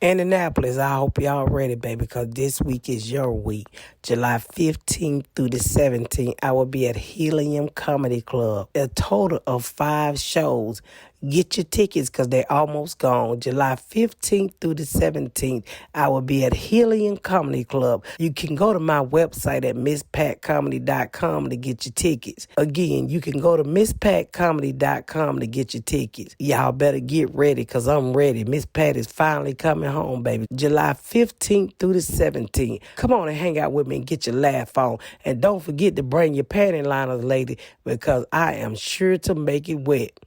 Indianapolis, I hope y'all ready, baby, because this week is your week. July 15th through the 17th, I will be at Helium Comedy Club. A total of 5 shows. Get your tickets because they're almost gone. July 15th through the 17th, I will be at Helium Comedy Club. You can go to my website at misspatcomedy.com to get your tickets. Again, you can go to misspatcomedy.com to get your tickets. Y'all better get ready because I'm ready. Miss Pat is finally coming home, baby. July 15th through the 17th. Come on and hang out with me and get your laugh on. And don't forget to bring your panty liners, lady, because I am sure to make it wet.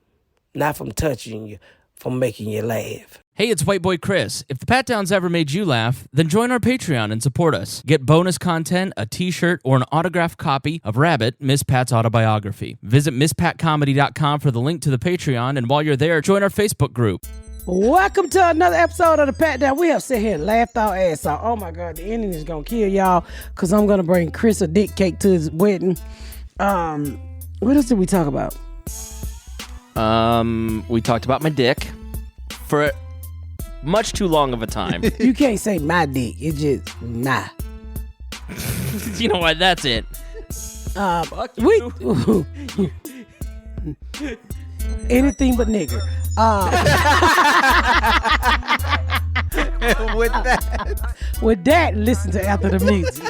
Not from touching you, from making you laugh. Hey, it's White Boy Chris. If the Pat Downs ever made you laugh, then join our Patreon and support us. Get bonus content, a t-shirt, or an autographed copy of Rabbit, Miss Pat's autobiography. Visit MissPatComedy.com for the link to the Patreon, and while you're there, join our Facebook group. Welcome to another episode of the Pat Down. We have sit here and laughed our ass off. Oh my God, the ending is going to kill y'all because I'm going to bring Chris a dick cake to his wedding. What else did we talk about? We talked about my dick for much too long of a time. You can't say my dick. It's just nah. You know what? That's it. Fuck you. Anything but nigger. With that, listen to After the Music.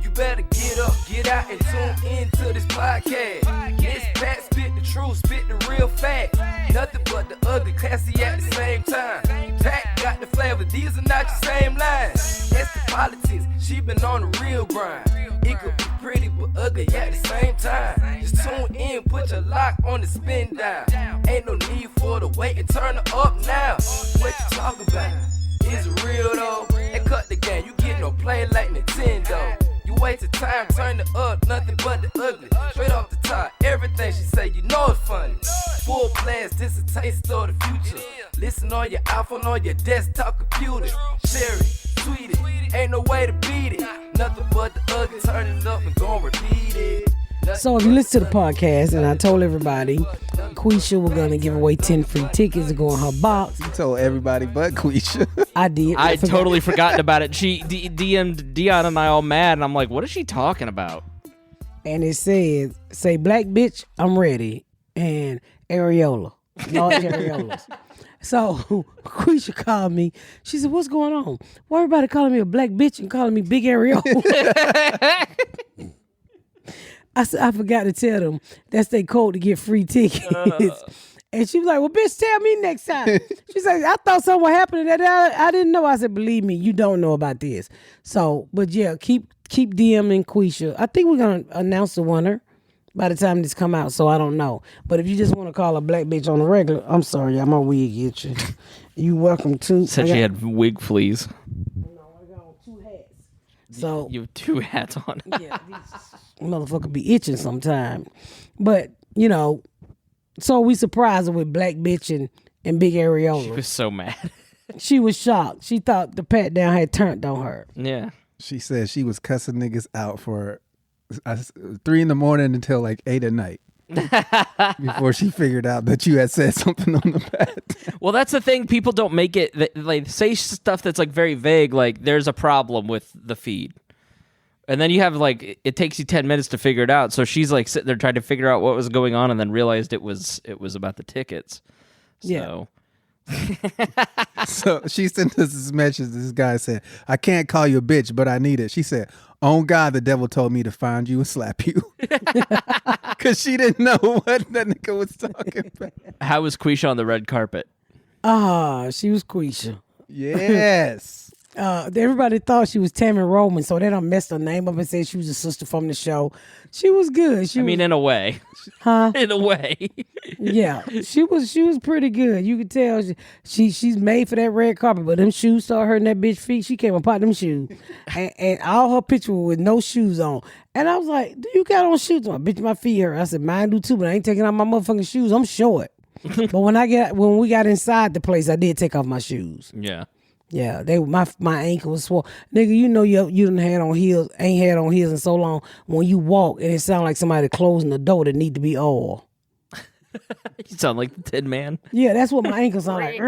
You better get up, get out, and tune into this podcast. Miss Pat spit the truth, spit the real fact. Nothing but the ugly, classy at the same time. Pat got the flavor, these are not your same lines. That's the politics, she been on the real grind. It could be pretty but ugly at the same time. Just tune in, put your lock on the spin down. Ain't no need for the wait and turn it up now. What you talking about? Is it real though? And cut the game, you get no play like Nintendo. You wasted time, turn it up, nothing but the ugly. Straight off the top, everything she say, you know it's funny. Full blast, this a taste of the future. Listen on your iPhone, on your desktop computer. Share it, tweet it, ain't no way to beat it. Nothing but the ugly, turn it up and gon' repeat it. So if you listen to the podcast, and I told everybody, Quisha, we're going to give away 10 free tickets to go in her box. You told everybody but Quisha. I did. I totally forgotten about it. She DM'd Dion and I all mad, and I'm like, what is she talking about? And it says, say, black bitch, I'm ready. And areola. Large areolas. So Quisha called me. She said, what's going on? Why everybody calling me a black bitch and calling me big areola? I said, I forgot to tell them that's their code to get free tickets. And she was like, well, bitch, tell me next time. She's like, I thought something happened that I didn't know. I said, believe me, you don't know about this. So, but yeah, keep DMing Quisha. I think we're going to announce the winner by the time this come out, so I don't know. But if you just want to call a black bitch on the regular, I'm sorry, y'all, my wig get you. You welcome to. Said she had wig fleas. No, I got on 2 hats. So You have 2 hats on. yeah, these motherfucker be itching sometime. But, you know, so we surprised her with black bitch and big areola. She was so mad. She was shocked. She thought the Pat Down had turned on her. Yeah. She said she was cussing niggas out for 3 in the morning until like 8 at night. Before she figured out that you had said something on the pad. Well, that's the thing. People don't make it. They say stuff that's like very vague, like there's a problem with the feed. And then you have like, it takes you 10 minutes to figure it out. So she's like sitting there trying to figure out what was going on and then realized it was about the tickets. So. Yeah. So she sent us this message. This guy said, I can't call you a bitch, but I need it. She said, on God, the devil told me to find you and slap you. Because she didn't know what that nigga was talking about. How was Quisha on the red carpet? She was Quisha. Yes. Everybody thought she was Tammy Roman, so they done messed her name up and said she was a sister from the show. She was good. I mean, in a way. Huh? In a way. Yeah, she was pretty good. You could tell she's made for that red carpet, but them shoes started hurting that bitch feet. She came apart them shoes, and all her pictures were with no shoes on. And I was like, "Do you got on shoes?" My bitch, my feet hurt. I said, "Mine do too, but I ain't taking off my motherfucking shoes. I'm short." But when we got inside the place, I did take off my shoes. Yeah. Yeah, my ankle was swollen. Nigga, you know you done had on heels, ain't had on heels in so long. When you walk and it sound like somebody closing the door that need to be oiled. You sound like the Tin Man. Yeah, that's what my ankles sound like.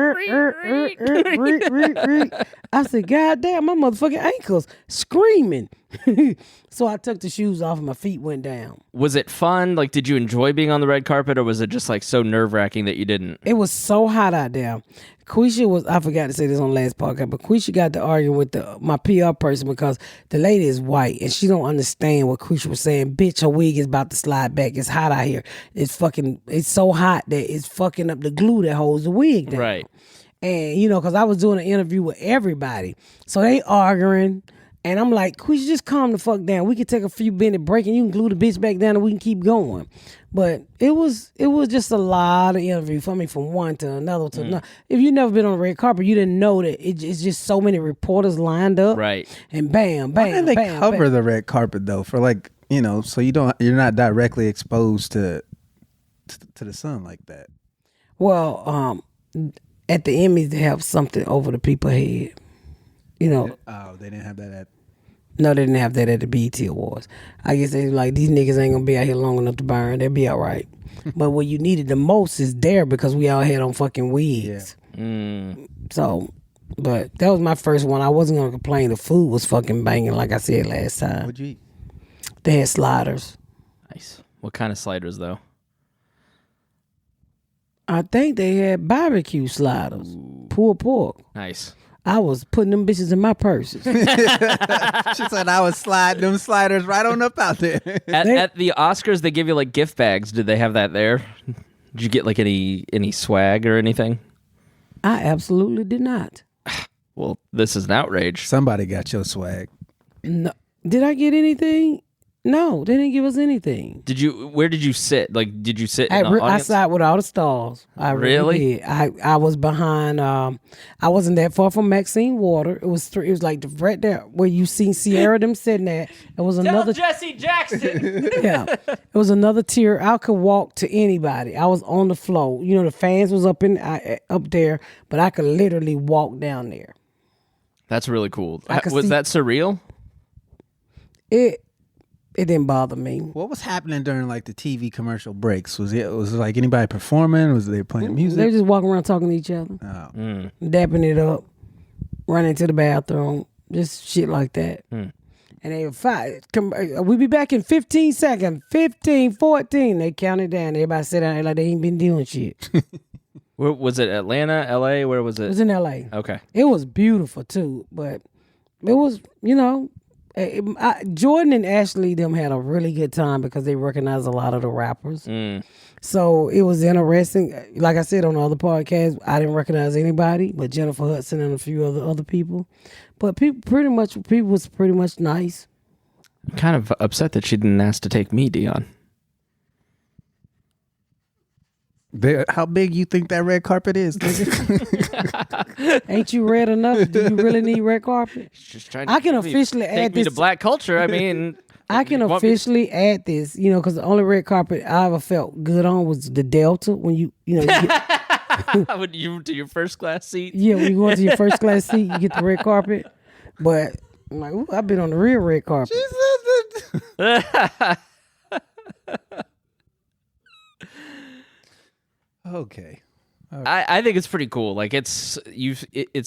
I said, God damn, my motherfucking ankles screaming. So I took the shoes off and my feet went down. Was it fun? Like, did you enjoy being on the red carpet, or was it just like so nerve-wracking that you didn't? It was so hot out there. Quisha was, I forgot to say this on the last podcast, but Quisha got to arguing with my PR person because the lady is white and she don't understand what Quisha was saying. Bitch, her wig is about to slide back. It's hot out here. It's so hot that it's fucking up the glue that holds the wig down. Right. And, because I was doing an interview with everybody. So they arguing. And I'm like, Quisha, just calm the fuck down. We can take a few minute break and you can glue the bitch back down and we can keep going. But it was just a lot of interview for me from one to another to another. If you never been on the red carpet, you didn't know that it's just so many reporters lined up. Right. And bam, bam, Why did they bam, cover bam. the red carpet though? For like, so you're not directly exposed to the sun like that. Well, at the Emmys they have something over the people's head. Oh, they didn't have that at. No, they didn't have that at the BET Awards. I guess they like, these niggas ain't gonna be out here long enough to burn. They'll be all right. But what you needed the most is there because we all had on fucking wigs. Yeah. So, but that was my first one. I wasn't gonna complain. The food was fucking banging, like I said last time. What'd you eat? They had sliders. Nice. What kind of sliders, though? I think they had barbecue sliders. Pulled pork. Nice. I was putting them bitches in my purses. She said I would slide them sliders right on up out there. At the Oscars, they give you like gift bags. Did they have that there? Did you get like any swag or anything? I absolutely did not. Well, this is an outrage. Somebody got your swag. No. Did I get anything? No, they didn't give us anything. Where did you sit? Like, did you sit in the I audience? sat with all the stars. I really did. I was behind. I wasn't that far from Maxine Water. It was like right there where you seen Sierra them sitting at. It was another. Tell Jesse Jackson. Yeah, it was another tier. I could walk to anybody. I was on the floor. The fans was up there, but I could literally walk down there. That's really cool. could Was see- that surreal? It didn't bother me. What was happening during like the TV commercial breaks? Was it like anybody performing? Was they playing music? They were just walking around talking to each other, dapping it up, running to the bathroom, just shit like that. And they were five. We'll be back in 15 seconds. 15, 14. They counted down. Everybody sat down like they ain't been doing shit. Where was it? Atlanta, LA? Where was It it? was in LA. Okay. It was beautiful too, but it was, Jordan and Ashley them had a really good time because they recognized a lot of the rappers. So it was interesting. Like I said on the other podcast, I didn't recognize anybody but Jennifer Hudson and a few other people. But people was pretty much nice. I'm kind of upset that she didn't ask to take me, Dion. How big you think that red carpet is, nigga? Ain't you red enough? Do you really need red carpet? Just trying I can take me- officially take add me to this. black culture. I mean, I can you want me- officially add this, because the only red carpet I ever felt good on was the Delta when you get, When you to your first class seat. yeah, when you go into your first class seat, you get the red carpet. But I'm like, ooh, I've been on the real red carpet. Okay. I think it's pretty cool. Like it's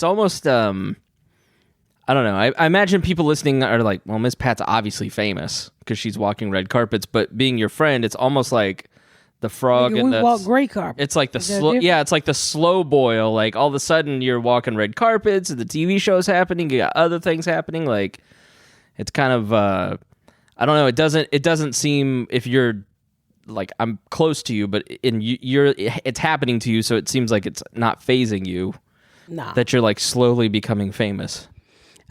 almost I don't know. I imagine people listening are like, well, Miss Pat's obviously famous because she's walking red carpets, but being your friend, it's almost like the frog Nigga, and we the walk gray carpet. it's like the Is that slow different? yeah, it's like the slow boil. Like all of a sudden you're walking red carpets and the TV show's happening, you got other things happening. Like it's kind of I don't know, it doesn't seem if you're like I'm close to you, but it's happening to you, so it seems like it's not phasing you. Nah. That you're like slowly becoming famous.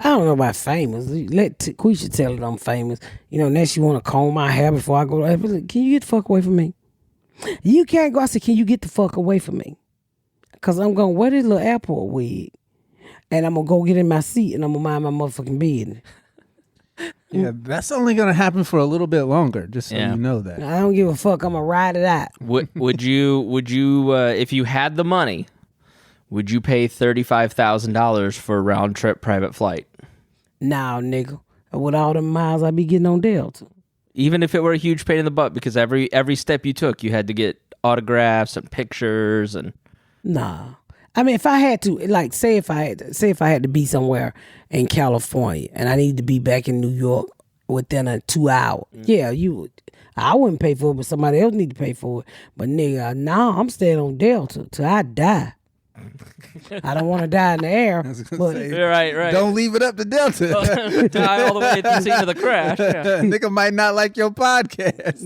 I don't know about famous. Let Quisha tell it I'm famous. Unless you want to comb my hair before I go. Can you get the fuck away from me? You can't go. I said, can you get the fuck away from me? Because I'm going to wear this little airport wig. And I'm going to go get in my seat and I'm going to mind my motherfucking business. Yeah, that's only gonna happen for a little bit longer, just so you know that. I don't give a fuck. I'm going to ride it out. Would you if you had the money, would you pay $35,000 for a round trip private flight? Nah, nigga. With all the miles I be getting on Delta. Even if it were a huge pain in the butt, because every step you took, you had to get autographs and pictures and. Nah. I mean, if I had to, like, say if I had to be somewhere in California and I need to be back in New York within a 2 hour, yeah, I wouldn't pay for it, but somebody else need to pay for it. But nigga, now I'm staying on Delta till I die. I don't want to die in the air. But Right. Don't leave it up to Delta. Die all the way to the scene of the crash. Yeah. Nigga might not like your podcast.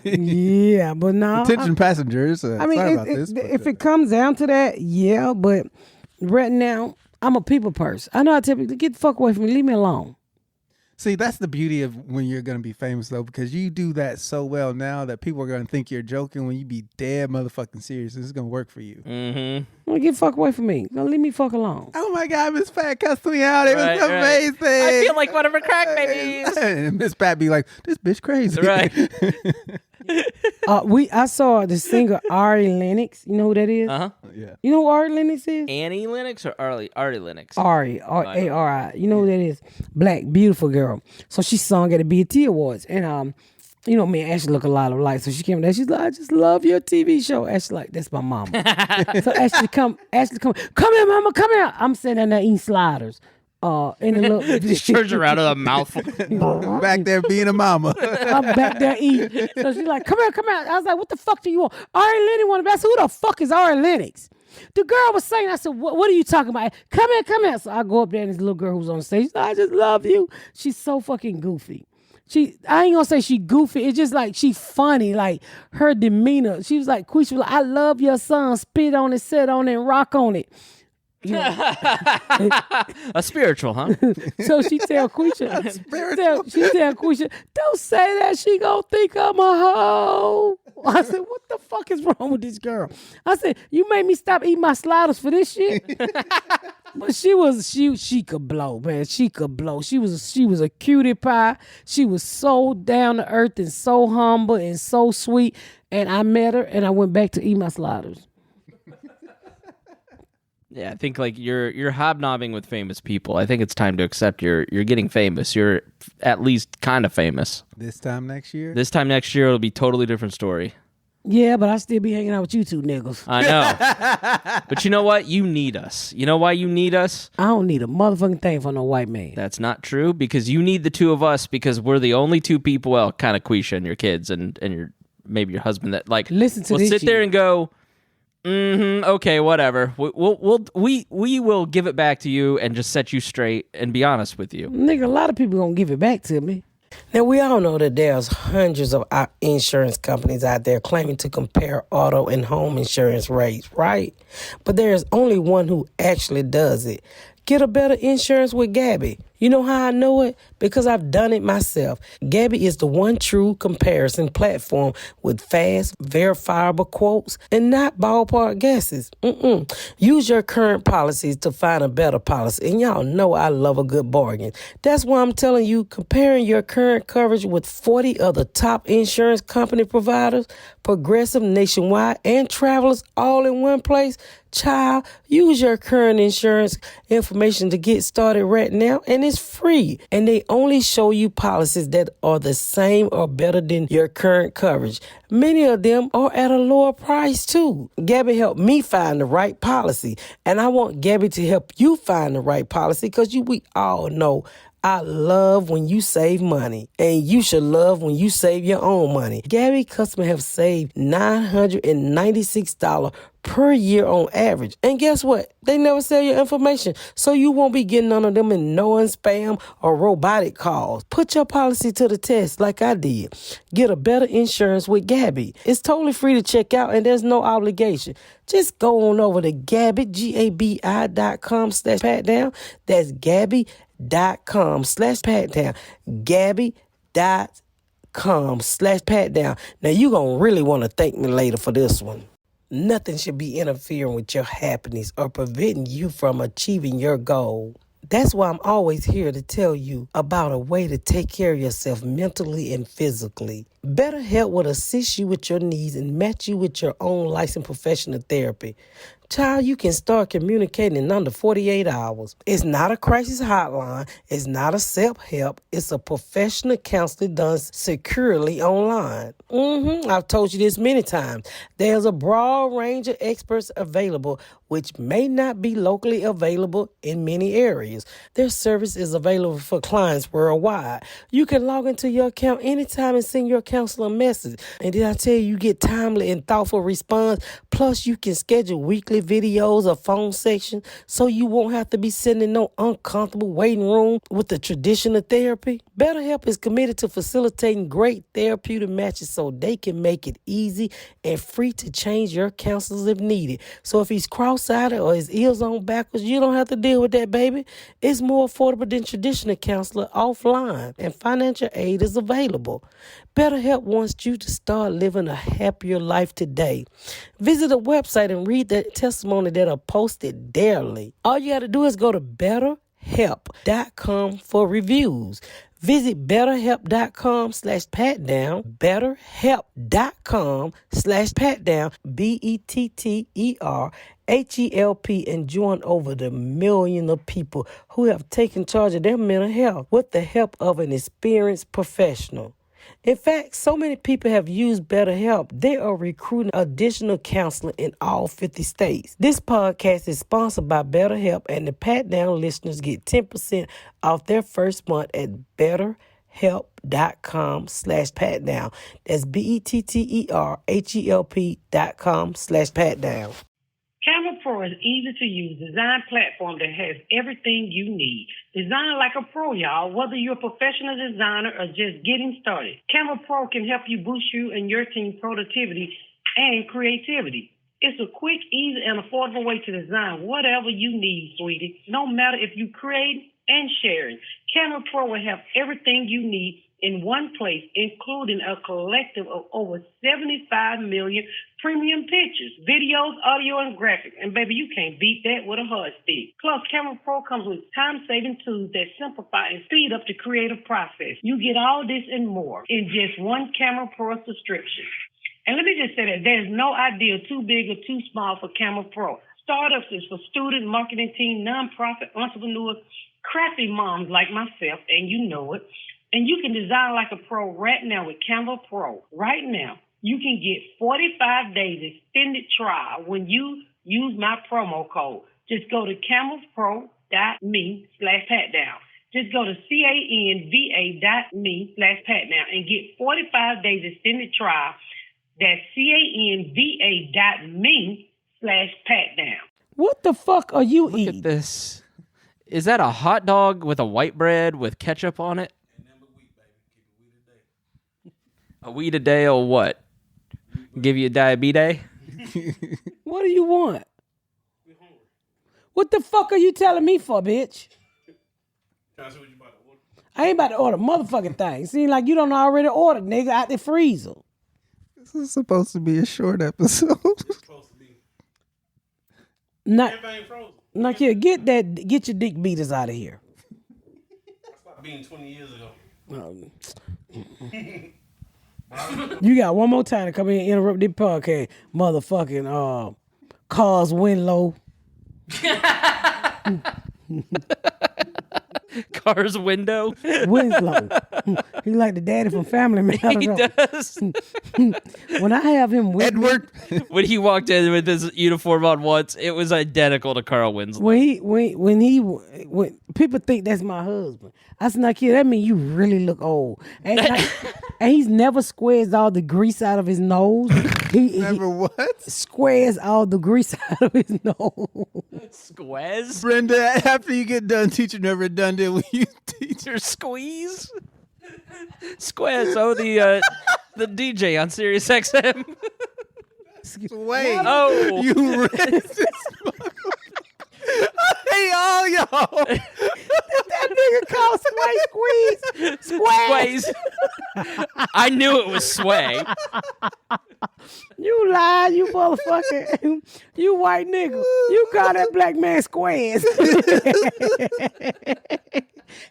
yeah, but no. Attention passengers. I mean, sorry about this. if it comes down to that, yeah. But right now, I'm a people person. I know I tell people, get the fuck away from me. Leave me alone. See, that's the beauty of when you're going to be famous, though, because you do that so well now that people are going to think you're joking when you be dead motherfucking serious. This is going to work for you. Mm-hmm. Well, get the fuck away from me. Don't leave me fuck alone. Oh, my God, Miss Pat cussed me out. It was amazing. I feel like one of her crack babies. And Miss Pat be like, this bitch crazy. Right. I saw the singer Ari Lennox. You know who that is? Uh-huh. Yeah. You know who Ari Lennox is? Annie Lennox or Ari Lennox? Ari, A-R-I. You know who that is? Black, beautiful girl. So she sung at the BET Awards. And, you know, me and Ashley look a lot alike. So she came there. She's like, I just love your TV show. Ashley like, that's my mama. So Ashley come here, mama, come here. I'm sitting there eating sliders. In the little, Just turns around with a mouthful. Back there being a mama. I'm back there eating. So she's like, come here. I was like, what the fuck do you want? Ari Lennox wanted to ask, who the fuck is Ari Lennox? The girl was saying, I said, what are you talking about? Come here. So I go up there and this little girl who's on stage, I just love you. She's so fucking goofy. I ain't gonna say she goofy. It's just like she funny. Like her demeanor. She was like, Quisha, I love your son. Spit on it, sit on it, and rock on it. A spiritual, huh? So she tell Quisha, she tell Quisha, don't say that. She gonna think I'm a hoe. I said, what the fuck is wrong with this girl? I said, you made me stop eating my sliders for this shit. But she could blow, man. She could blow. She was a cutie pie. She was so down to earth and so humble and so sweet. And I met her and I went back to eat my sliders. Yeah, I think like you're hobnobbing with famous people. I think it's time to accept you're getting famous. You're at least kind of famous. This time next year? This time next year it'll be a totally different story. Yeah, but I still be hanging out with you two niggas. I know. But you know what? You need us. You know why you need us? I don't need a motherfucking thing from no white man. That's not true, because you need the two of us, because we're the only two people, well, kind of Quisha and your kids and your maybe your husband, that like Listen to will this sit shit. there and go, okay, whatever. We will give it back to you and just set you straight and be honest with you. Nigga, a lot of people gonna give it back to me. Now, we all know that there's hundreds of insurance companies out there claiming to compare auto and home insurance rates, right? But there's only one who actually does it. Get a better insurance with Gabby. You know how I know it? Because I've done it myself. Gabby is the one true comparison platform with fast, verifiable quotes and not ballpark guesses. Use your current policies to find a better policy. And y'all know I love a good bargain. That's why I'm telling you, comparing your current coverage with 40 of the top insurance company providers, Progressive, Nationwide, and Travelers all in one place. Child, use your current insurance information to get started right now, and it's free. And they only show you policies that are the same or better than your current coverage. Many of them are at a lower price too. Gabby helped me find the right policy, and I want Gabby to help you find the right policy, because we all know I love when you save money, and you should love when you save your own money. Gabby customers have saved $996 per year on average. And guess what? They never sell your information, so you won't be getting none of them annoying spam or robotic calls. Put your policy to the test like I did. Get a better insurance with Gabby. It's totally free to check out, and there's no obligation. Just go on over to Gabby, GABI.com/patdown. That's Gabby.com/patdown. Gabby.com/patdown. Now you gonna really want to thank me later for this one. Nothing should be interfering with your happiness or preventing you from achieving your goal. That's why I'm always here to tell you about a way to take care of yourself mentally and physically. BetterHelp will assist you with your needs and match you with your own licensed professional therapy. Child, you can start communicating in under 48 hours. It's not a crisis hotline. It's not a self-help. It's a professional counselor done securely online. I've told you this many times. There's a broad range of experts available, which may not be locally available in many areas. Their service is available for clients worldwide. You can log into your account anytime and send your counselor a message. And did I tell you get timely and thoughtful response? Plus, you can schedule weekly videos or phone sections so you won't have to be sitting in no uncomfortable waiting room with the traditional therapy. BetterHelp is committed to facilitating great therapeutic matches so they can make it easy and free to change your counselors if needed. So if he's cross-eyed or his ears on backwards, you don't have to deal with that, baby. It's more affordable than traditional counselor offline, and financial aid is available. BetterHelp wants you to start living a happier life today. Visit the website and read the testimony that are posted daily. All you got to do is go to betterhelp.com for reviews. Visit betterhelp.com/patdown, betterhelp.com/patdown, BETTERHELP, and join over the million of people who have taken charge of their mental health with the help of an experienced professional. In fact, so many people have used BetterHelp, they are recruiting additional counseling in all 50 states. This podcast is sponsored by BetterHelp, and the Pat Down listeners get 10% off their first month at betterhelp.com/patdown. That's BETTERHELP.com/patdown. Camera Pro is easy to use design platform that has everything you need. Design like a pro, y'all, whether you're a professional designer or just getting started. Camera Pro can help you boost you and your team's productivity and creativity. It's a quick, easy, and affordable way to design whatever you need, sweetie. No matter if you create and sharing, Camera Pro will have everything you need in one place, including a collective of over 75 million premium pictures, videos, audio, and graphics. And baby, you can't beat that with a hard stick. Plus, Camera Pro comes with time-saving tools that simplify and speed up the creative process. You get all this and more in just one Camera Pro subscription. And let me just say that there's no idea too big or too small for Camera Pro. Startups is for student marketing team, nonprofit entrepreneurs, crafty moms like myself, and you know it. And you can design like a pro right now with Canva Pro. Right now, you can get 45 days extended trial when you use my promo code. Just go to canvapro.me/patdown. Just go to canva.me/patdown and get 45 days extended trial. That's canva.me/patdown. What the fuck are you Look eating? at this. Is that a hot dog with a white bread with ketchup on it? A weed a day or what? Give you a diabetes? What do you want? What the fuck are you telling me for, bitch? I ain't about to order motherfucking thing. Seems like you don't already order, nigga, out the freezer. This is supposed to be a short episode. Not here. Get your dick beaters out of here. I stopped being 20 years ago. You got one more time to come in and interrupt this podcast, motherfucking Cars Winlow. Car's window. Winslow. He like the daddy from Family Matters. He does. When I have him with Edward. When he walked in with his uniform on once, it was identical to Carl Winslow. when people think that's my husband, I said, "Now, kid, that mean you really look old." And he's never squares all the grease out of his nose. He Never what? squares all the grease out of his nose. Squaz? Brenda, after you get done teaching her redundant, will you teach Your squeeze? Squaz, the DJ on Sirius XM. Wait. Oh. You racist motherfucker. Hey, all y'all. That nigga called Sway Squeeze. Squaze. I knew it was Sway. You lie, you motherfucker. You white nigga. You call that black man Squares.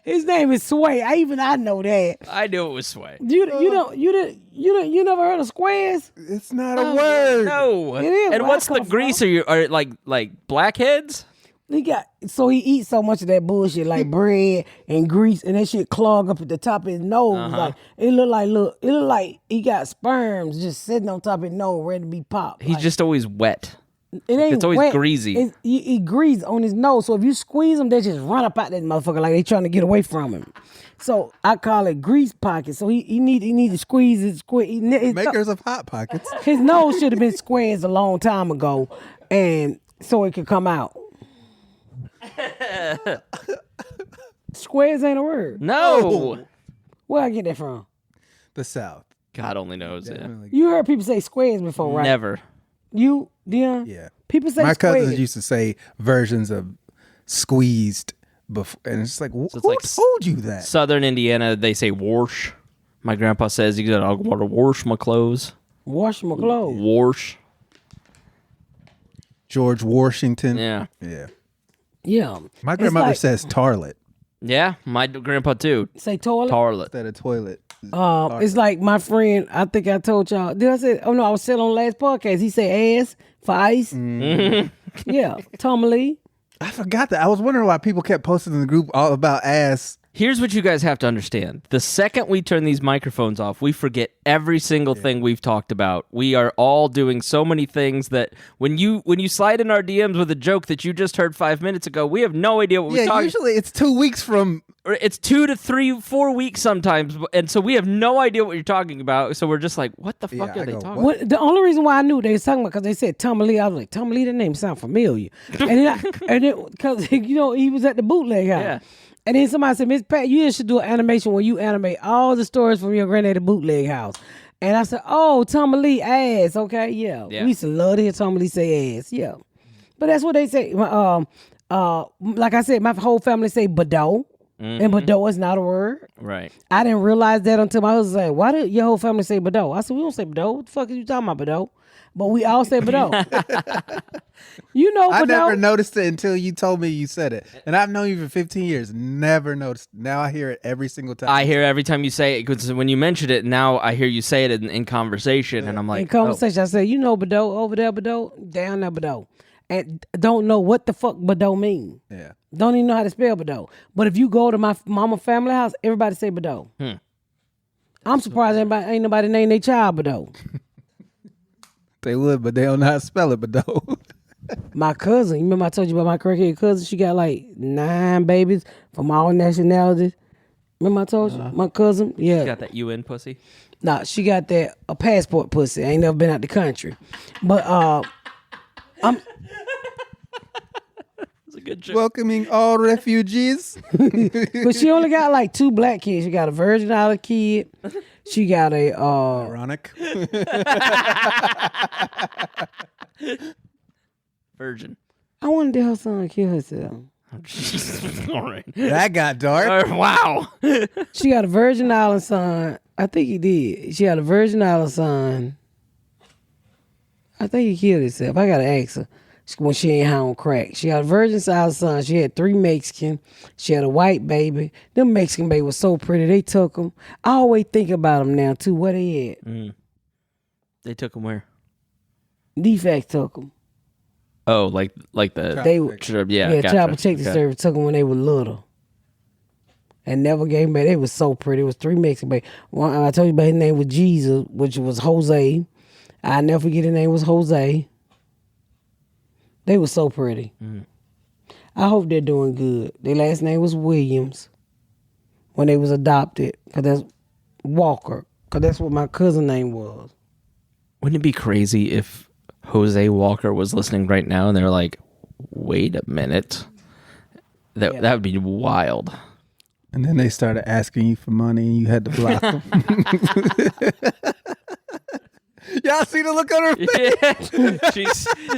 His name is Sway. I know that. I knew it was Sway. You never heard of squares? It's not a word. No. It is And where what's I the come grease? Are like blackheads? He eats so much of that bullshit like bread and grease, and that shit clog up at the top of his nose. Like it look like he got sperms just sitting on top of his nose ready to be popped. He's Like, just always wet. it ain't it's always wet. greasy. He grease on his nose, so if you squeeze him, they just run up out that motherfucker like they trying to get away from him. So I call it grease pocket. So he need to squeeze his Makers of Hot Pockets. His nose should have been squares a long time ago, and so it could come out. Squares ain't a word. No. Where I get that from? The South. God only knows. Yeah. You heard people say squares before, right? Never. You, Dion? Yeah. People say My squares. cousins used to say versions of squeezed before, and it's like, who it's like told you that? Southern Indiana, they say wash. My grandpa says you gotta want to wash my clothes. Wash my clothes. Wash. George Washington. Yeah. Yeah. Yeah. My It's grandmother like- says tarlet Yeah. My grandpa too. Say toilet. Tarlet. instead of toilet. It's like my friend. I think I told y'all. Did I say? Oh no, I was saying on the last podcast. He said ass for ice. Yeah, Tom Lee. I forgot that. I was wondering why people kept posting in the group all about ass. Here's what you guys have to understand. The second we turn these microphones off, we forget every single thing we've talked about. We are all doing so many things that when you slide in our DMs with a joke that you just heard 5 minutes ago, we have no idea what we're Yeah, talking. usually it's 2 weeks from. It's 2 to 3, 4 weeks sometimes, and so we have no idea what you're talking about. So we're just like, what the fuck Yeah, are I they go, talking what? about? The only reason why I knew they was talking about because they said Tom Lee. I was like, Tom Lee, that name sound familiar. and then because he was at the bootleg house. Yeah. And then somebody said, Miss Pat, you should do an animation where you animate all the stories from your granddaddy bootleg house. And I said, oh, Tom Lee ass. Okay, yeah. Yeah. We used to love to hear Tom Lee say ass. Yeah. But that's what they say. Like I said, my whole family say Bado. And Bado is not a word. Right. I didn't realize that until my husband said, why did your whole family say Bado? I said, we don't say Bado. What the fuck are you talking about, Bado? But we all say Bado. You know Bado. I never noticed it until you told me you said it. And I've known you for 15 years. Never noticed. Now I hear it every single time. I hear every time you say it, because when you mentioned it, now I hear you say it in conversation, and I'm like, In conversation, I say, you know Bado, over there Bado, down there Bado. And don't know what the fuck Bado mean. Yeah. Don't even know how to spell Bado. But if you go to my mama family house, everybody say Bado. I'm surprised ain't nobody named their child Bado. They would, but they don't know how to spell it, but though. My cousin, you remember I told you about my crackhead cousin? She got like 9 babies from all nationalities. Remember I told you? My cousin? Yeah. you got that UN pussy? Nah, she got that a passport pussy. Ain't never been out the country. But It's a good joke. Welcoming all refugees. but she only got like 2 black kids. She got a Virgin Island kid. She got a Ironic. Virgin. I wanted her son kill herself. All right. That got dark. Wow. She got a Virgin Island son. I think he did. She had a Virgin Island son. I think he killed himself. I gotta ask her when she ain't high on crack. She had a Virgin Island son. She had 3 Mexican. She had a white baby. Them Mexican baby was so pretty. They took them. I always think about them now too. Where they at? They took him where? DFAX took them. Oh, like the They sure, yeah, yeah, gotcha. Child Protective Service took them when they were little. And never gave them back. They was so pretty. It was 3 Mexican baby. One, I told you about his name was Jesus, which was Jose. I never forget his name was Jose. They were so pretty. I hope they're doing good. Their last name was Williams when they was adopted. Cause that's Walker. Cause that's what my cousin name was. Wouldn't it be crazy if Jose Walker was listening right now and they're like, wait a minute? That would be wild. And then they started asking you for money and you had to block them. Y'all see the look on her face? Yeah.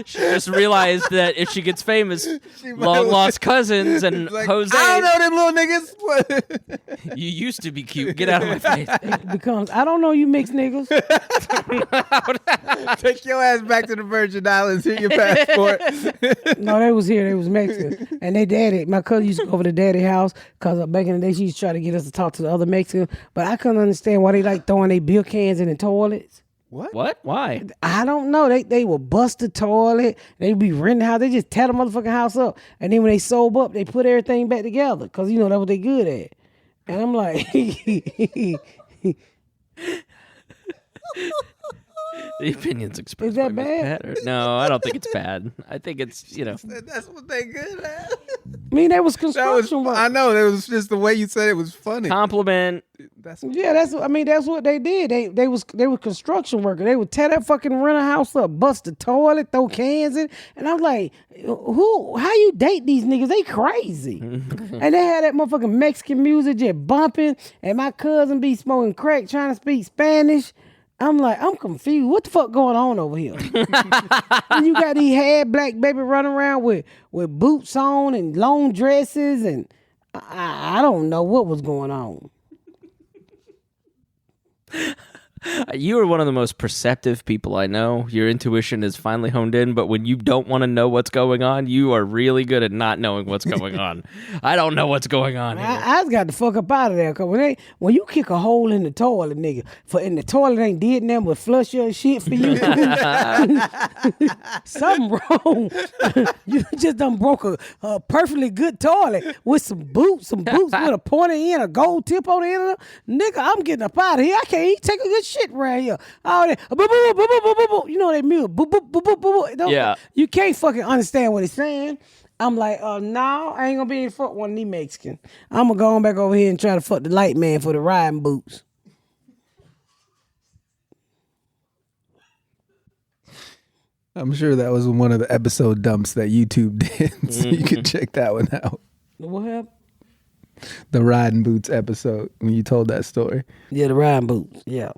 She just realized that if she gets famous, She long lost cousins and like, Jose. I don't know them little niggas. You used to be cute. Get out of my face. It becomes, I don't know you mixed niggas. Take your ass back to the Virgin Islands. Here your passport. No, they was here. They was Mexican. And they daddy, my cousin used to go over to daddy house because back in the day she used to try to get us to talk to the other Mexicans. But I couldn't understand why they like throwing their beer cans in the toilets. What? Why? I don't know. They would bust the toilet. They be renting the house. They just tear the motherfucking house up. And then when they sober up, they put everything back together because, you know, that's what they good at. And I'm like... The opinions expressed. Is that by Miss bad? Pat no, I don't think it's bad. I think it's, you know. That's what they good at. I mean, that was That construction was, work. I know. It was just the way you said it was funny. Compliment. That's Yeah, that's what they did. They were construction workers. They would tear that fucking rental house up, bust the toilet, throw cans in, and I was like, how you date these niggas? They crazy. And they had that motherfucking Mexican music just bumping, and my cousin be smoking crack trying to speak Spanish. I'm like, I'm confused. What the fuck going on over here? And you got these half black baby running around with boots on and long dresses, and I don't know what was going on. You are one of the most perceptive people I know. Your intuition is finally honed in, but when you don't want to know what's going on, you are really good at not knowing what's going on. I don't know what's going on here. I just got the fuck up out of there. Cause when you kick a hole in the toilet, nigga, and the toilet ain't did nothing but flush your shit for you, something wrong. You just done broke a perfectly good toilet with some boots with a pointy end, a gold tip on the end of it. Nigga, I'm getting up out of here. I can't even take a good shit right here. All that, you know that music. Yeah. You can't fucking understand what it's saying. I'm like, no, I ain't gonna be in fuck one of these Mexican. I'm gonna go on back over here and try to fuck the light man for the riding boots. I'm sure that was one of the episode dumps that YouTube did, so you can check that one out. What happened? The riding boots episode when you told that story. Yeah, the riding boots. Yeah.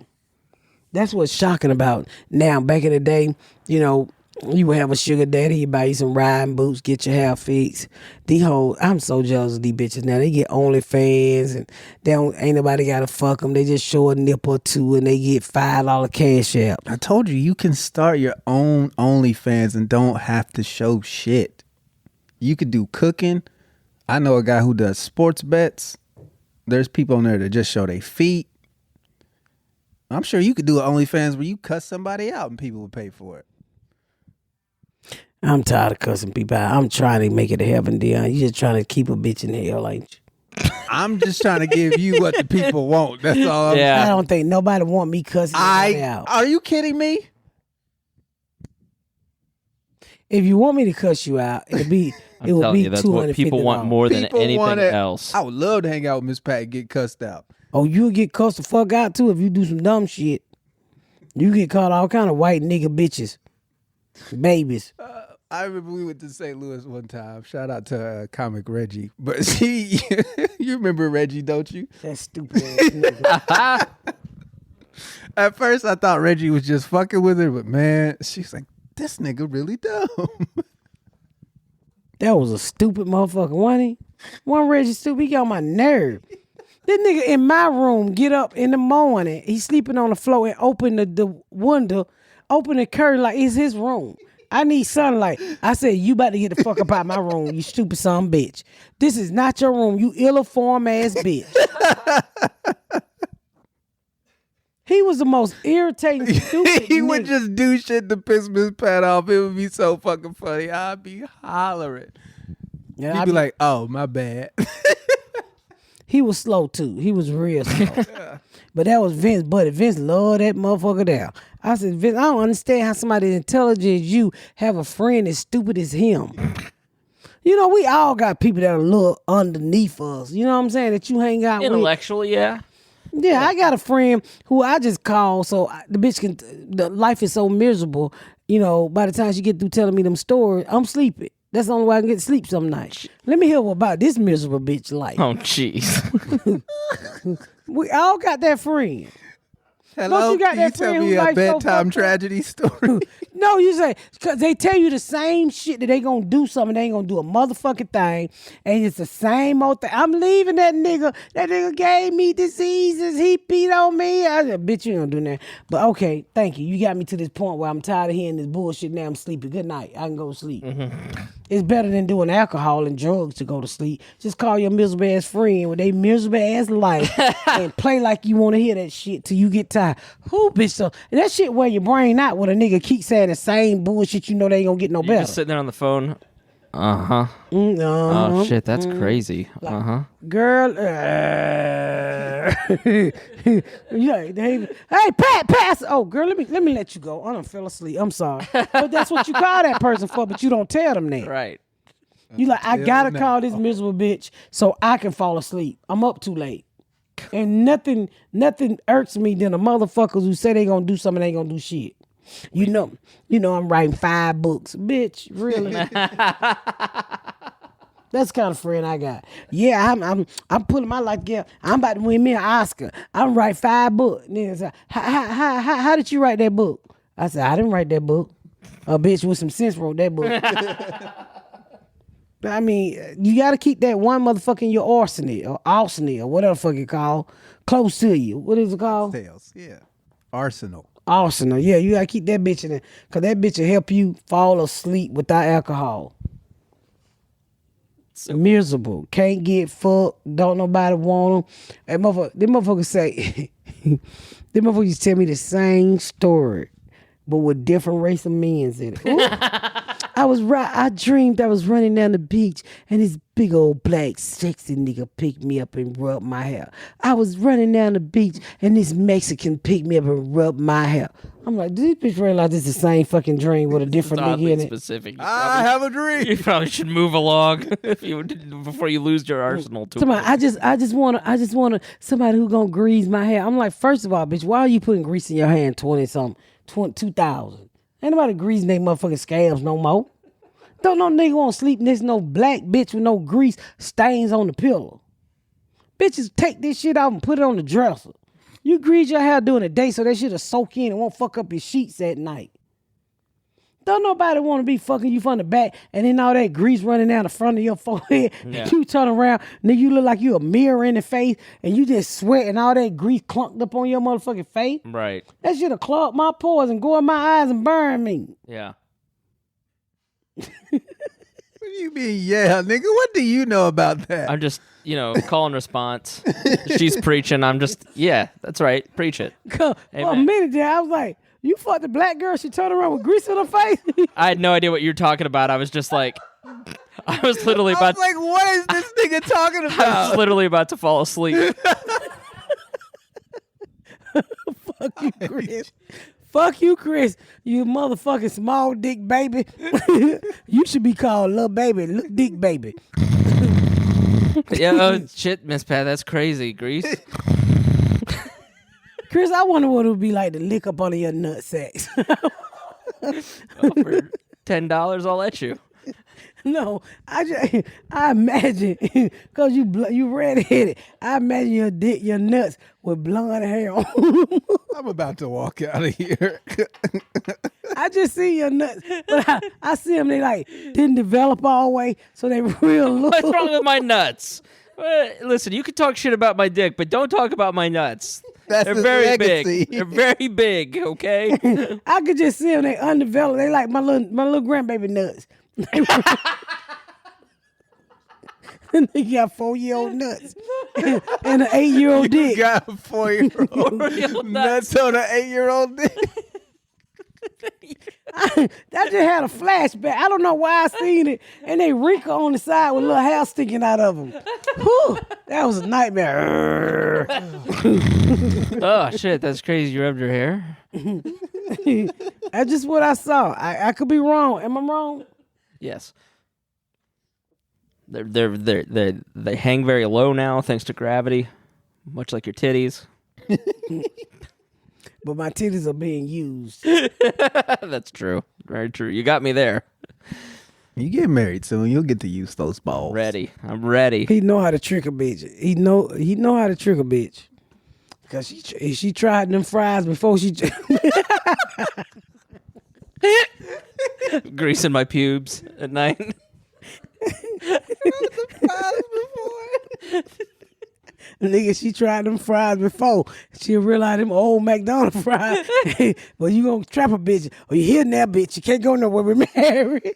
That's what's shocking about now. Back in the day, you know, you would have a sugar daddy, he'd buy you some riding boots, get your hair fixed. I'm so jealous of these bitches now. They get OnlyFans and ain't nobody got to fuck them. They just show a nip or two and they get $5 cash out. I told you can start your own OnlyFans and don't have to show shit. You could do cooking. I know a guy who does sports bets. There's people on there that just show their feet. I'm sure you could do an OnlyFans where you cuss somebody out and people would pay for it. I'm tired of cussing people out. I'm trying to make it to heaven, Dion. You just trying to keep a bitch in hell, ain't you? I'm just trying to give you what the people want. That's all. Yeah. I don't think nobody want me cussing nobody out. Are you kidding me? If you want me to cuss you out, it would be that's what people want $250. more than People anything want it. else. I would love to hang out with Miss Pat and get cussed out. Oh, you'll get cussed the fuck out too if you do some dumb shit. You get called all kind of white nigga bitches, babies. I remember we went to St. Louis one time. Shout out to comic Reggie. But you remember Reggie, don't you? That stupid ass nigga. At first, I thought Reggie was just fucking with her, but man, she's like, this nigga really dumb. That was a stupid motherfucker, wasn't he? One Reggie stupid, he got on my nerve. This nigga in my room get up in the morning, he's sleeping on the floor and open the window, open the curtain like it's his room. I need sunlight. I said, you about to get the fuck up out my room, you stupid son of a bitch. This is not your room, you ill-informed ass bitch. He was the most irritating, stupid He would nigga. just do shit to piss Miss Pat off. It would be so fucking funny. I'd be hollering. Yeah, He'd be like, oh, my bad. he was slow too. He was real slow. But that was Vince, buddy. Vince loved that motherfucker down. I said, Vince, I don't understand how somebody as intelligent as you have a friend as stupid as him. You know, we all got people that are a little underneath us. You know what I'm saying? That you hang out with. Intellectually, yeah. Yeah, I got a friend who I just call so the bitch can. The life is so miserable. You know, by the time she get through telling me them stories, I'm sleeping. That's the only way I can get to sleep some nights. Let me hear about this miserable bitch life. Oh, jeez. We all got that friend. Hello, Don't you got can that you tell friend me who a likes so bedtime fucked up? tragedy story? No, you say, because they tell you the same shit that they gonna do something, they ain't gonna do a motherfucking thing, and it's the same old thing. I'm leaving that nigga. That nigga gave me diseases. He beat on me. I said, bitch, you ain't gonna do that. But okay, thank you. You got me to this point where I'm tired of hearing this bullshit. Now I'm sleepy. Good night. I can go to sleep. It's better than doing alcohol and drugs to go to sleep. Just call your miserable ass friend with a miserable ass life and play like you want to hear that shit till you get tired. Who bitch so and that shit wear your brain out when a nigga keep saying the same bullshit. You know they ain't gonna get no You're better. just sitting there on the phone. Uh-huh. Uh-huh. Oh, shit, that's crazy. Uh-huh. Girl, yeah, hey, pass. Oh, girl, let me let you go. I done fell asleep. I'm sorry, but that's what you call that person for. But you don't tell them that. Right. You like, I gotta now. call this miserable bitch so I can fall asleep. I'm up too late, and nothing irks me than the motherfuckers who say they gonna do something, they ain't gonna do shit. You know, I'm writing 5 books, bitch. Really. That's the kind of friend I got. Yeah, I'm pulling my life together. I'm about to win me an Oscar. I'm write 5 books. Niggas say, how did you write that book? I said, I didn't write that book. A bitch with some sense wrote that book. But I mean, you got to keep that one motherfucker in your arsenal or whatever the fuck it called, close to you. What is it called? Tails, yeah. Arsenal. Arsenal. Yeah, you got to keep that bitch in there because that bitch will help you fall asleep without alcohol. Miserable. Can't get fucked. Don't nobody want them. Them motherfuckers say, them motherfuckers tell me the same story, but with different race of men's in it. I dreamed I was running down the beach and this big old black sexy nigga picked me up and rubbed my hair. I was running down the beach and this Mexican picked me up and rubbed my hair. I'm like, did this bitch realize this is the same fucking dream with a different It's nigga oddly in it? specific. I have a dream. You probably should move along before you lose your arsenal to Somebody, I just want somebody who gonna grease my hair. I'm like, first of all, bitch, why are you putting grease in your hair in 2000? Ain't nobody greasing they motherfucking scabs no more. Don't no nigga want to sleep next to no black bitch with no grease stains on the pillow. Bitches take this shit out and put it on the dresser. You grease your hair during the day so that shit'll soak in and won't fuck up your sheets at night. Don't nobody want to be fucking you from the back and then all that grease running down the front of your forehead. Yeah. You turn around, nigga, you look like you a mirror in the face and you just sweat and all that grease clunked up on your motherfucking face. Right. That shit'll clog my pores and go in my eyes and burn me. Yeah. What do you mean, yeah, nigga? What do you know about that? I'm just, call and response. She's preaching. I'm just, yeah, that's right. Preach it. For a Amen. minute there, I was like, you fucked the black girl, she turned around with grease on her face? I had no idea what you're talking about. I was just like, I was literally I about was like, what is this nigga talking I was about? literally about to fall asleep. Fuck you, Chris. Fuck you, Chris. You motherfucking small dick baby. You should be called little baby, little dick baby. Yeah, oh, shit, Miss Pat, that's crazy. Grease. Chris, I wonder what it would be like to lick up under your nut sacks. For $10, I'll let you. No, I imagine, because you red-headed, I imagine your dick, your nuts with blonde hair on. I'm about to walk out of here. I just see your nuts, but I see them, they like didn't develop all the way, so they real loose. What's wrong with my nuts? Listen, you can talk shit about my dick, but don't talk about my nuts. That's They're his very legacy. big. They're very big, okay? I could just see them, they undeveloped, they like my little grandbaby nuts. They got 4-year-old nuts and an 8-year-old You dick. got a 4-year-old nuts on an 8-year-old dick. That just had a flashback. I don't know why I seen it. And they wrinkle on the side with little hair sticking out of them. Whew, that was a nightmare. Oh, shit, that's crazy. You rubbed your hair? That's just what I saw. I could be wrong. Am I wrong? Yes. They hang very low now thanks to gravity, much like your titties. But my titties are being used. That's true. Very true. You got me there. You get married soon, you'll get to use those balls. Ready. I'm ready. He know how to trick a bitch. He know how to trick a bitch. Cause she tried them fries before she. Greasing my pubes at night. Nigga, she tried them fries before. She realized them old McDonald's fries. Well, you gonna trap a bitch. Or you hitting that bitch. You can't go nowhere with Mary.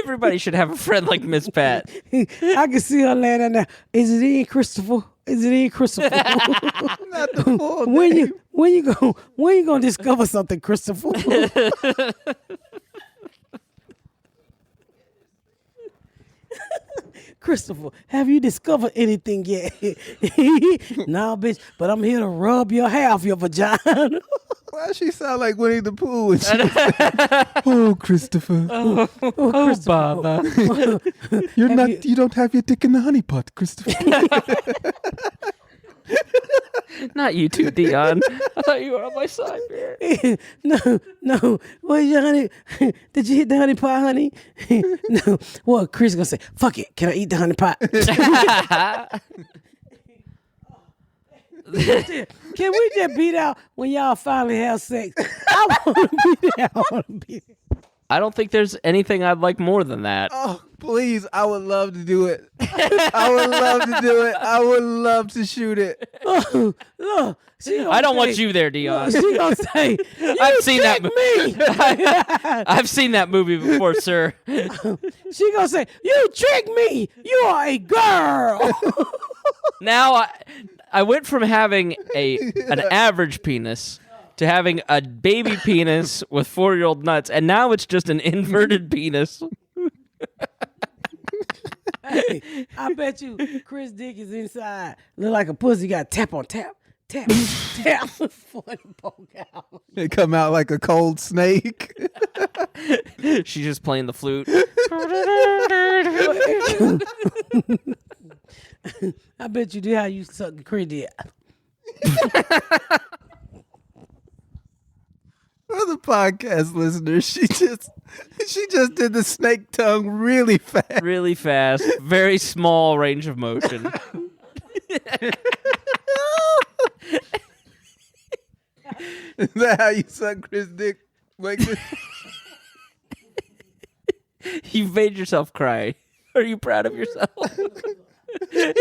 Everybody should have a friend like Miss Pat. I can see her laying down there. Is it in, Christopher? Is it in, Christopher? Not the full when you gonna discover something, Christopher? Christopher, have you discovered anything yet? Nah, bitch, but I'm here to rub your hair off your vagina. Why she sound like Winnie the Pooh? When she oh, Christopher. Oh, Baba. You don't have your dick in the honey pot, Christopher. Not you too, Dion. I thought you were on my side, man. No. Where's your honey? Did you hit the honey pot, honey? No. Well, Chris gonna say, fuck it. Can I eat the honey pot? Can we just beat out when y'all finally have sex? I want to be there. I don't think there's anything I'd like more than that. Oh, please. I would love to do it. I would love to do it. I would love to shoot it. Look, I don't want you there, Dion. She gonna say, I've seen that me. I've seen that movie before, sir. She gonna say, you tricked me. You are a girl. Now I went from having an average penis to having a baby penis with 4-year-old nuts, and now it's just an inverted penis. Hey, I bet you Chris Dick is inside. Look like a pussy got tap on tap. Tap, tap, before it poke out. It come out like a cold snake. She's just playing the flute. I bet you do how you suck the Chris Dick. For the podcast listeners, she just did the snake tongue really fast. Really fast. Very small range of motion. Is that how you suck Chris Dick? Like this? You've made yourself cry. Are you proud of yourself? You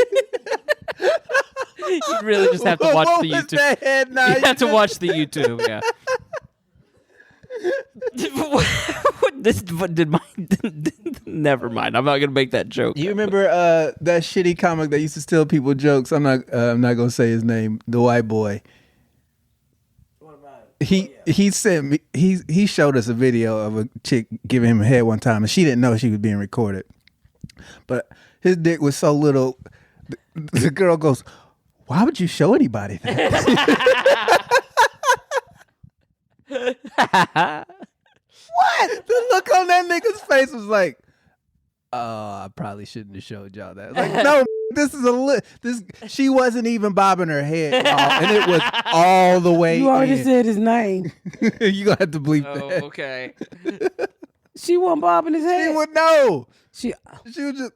really just have to watch What the was YouTube. that head nod? You have to watch the YouTube, yeah. Never mind. I'm not gonna make that joke. You remember that shitty comic that used to steal people jokes? I'm not gonna say his name. The white boy. He sent me. He showed us a video of a chick giving him a head one time, and she didn't know she was being recorded. But his dick was so little. The girl goes, "Why would you show anybody that?" What? The look on that nigga's face was like, "Oh, I probably shouldn't have showed y'all that." Like, no, this is this. She wasn't even bobbing her head, y'all, and it was all the way. You already in. said his name. You gonna have to bleep that. Oh, okay. She wasn't bobbing his She head. would know. She was just.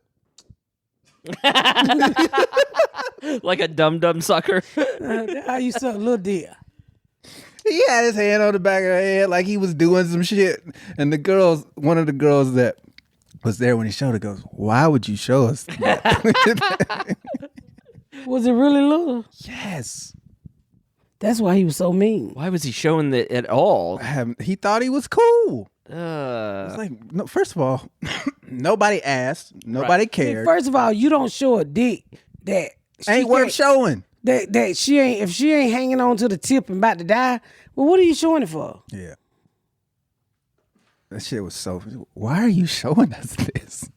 Like a dum sucker. how you suck little dick. He had his hand on the back of her head like he was doing some shit. And one of the girls that was there when he showed it goes, "Why would you show us that?" Was it really little? Yes. That's why he was so mean. Why was he showing that at all? He thought he was cool. Uh, It's like, no, first of all, nobody asked. Nobody cared. First of all, you don't show a dick that she Ain't worth can't- showing. That she ain't, if she ain't hanging on to the tip and about to die, well, what are you showing it for? Yeah. That shit was so. Why are you showing us this?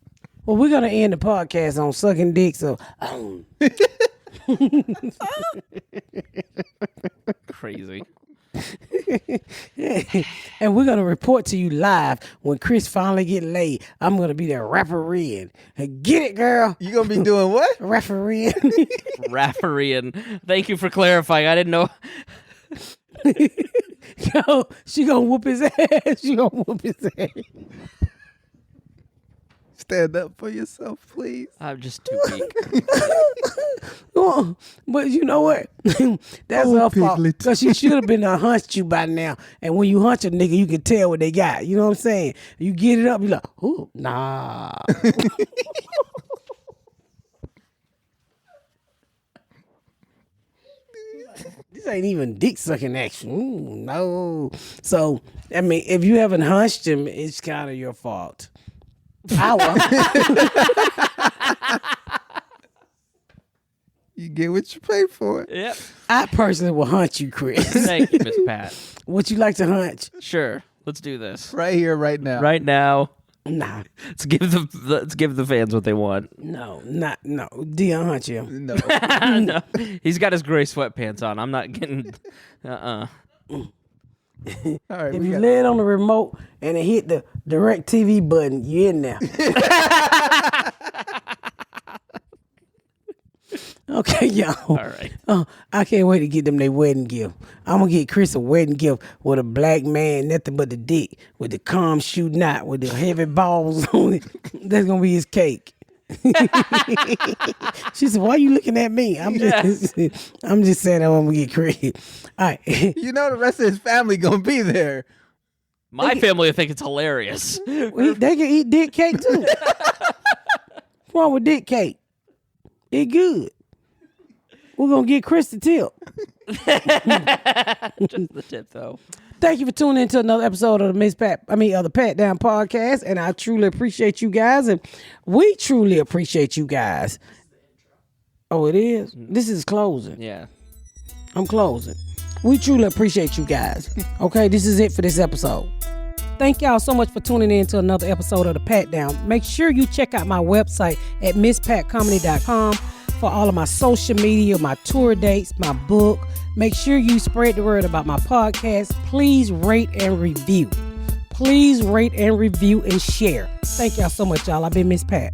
Well, we're gonna end the podcast on sucking dick, so crazy. and we're gonna report to you live when Chris finally get laid. I'm gonna be there refereeing. Get it, girl. You gonna be doing what? Refereeing. Refereeing. Thank you for clarifying. I didn't know. Yo, she gonna whoop his ass. She gonna whoop his ass. Stand up for yourself, please. I'm just too weak. Oh, but you know what? That's her fault. Piglet. Because she should have been hunched you by now. And when you hunch a nigga, you can tell what they got. You know what I'm saying? You get it up, you like, ooh, nah. This ain't even dick sucking action. Ooh, no. So, I mean, if you haven't hunched him, it's kind of your fault. You get what you pay for. Yep. I personally will hunch you, Chris. Thank you, Miss Pat. Would you like to hunch? Sure. Let's do this. Right here, right now. Right now. Nah. Let's give the fans what they want. No. Dion hunch him. No. No. He's got his gray sweatpants on. I'm not getting All right. If you lay it on the remote and it hit the direct TV button, you're in there. Okay, y'all. all right. I can't wait to get them their wedding gift. I'm going to get Chris a wedding gift with a black man, nothing but the dick, with the cum shooting out, with the heavy balls on it. That's going to be his cake. She said, why are you looking at me? I'm just saying I'm going to get Chris. All right. You know the rest of his family gonna be there. My family will think it's hilarious. They can eat dick cake too. What's wrong with dick cake? It good. We're gonna get Chris the tip. Just the tip, though. Thank you for tuning into another episode of the Pat Down Podcast, and I truly appreciate you guys, and we truly appreciate you guys. Oh, it is? This is closing. Yeah. I'm closing. We truly appreciate you guys. Okay, this is it for this episode. Thank y'all so much for tuning in to another episode of The Pat Down. Make sure you check out my website at misspatcomedy.com for all of my social media, my tour dates, my book. Make sure you spread the word about my podcast. Please rate and review. Please rate and review and share. Thank y'all so much, y'all. I've been Miss Pat.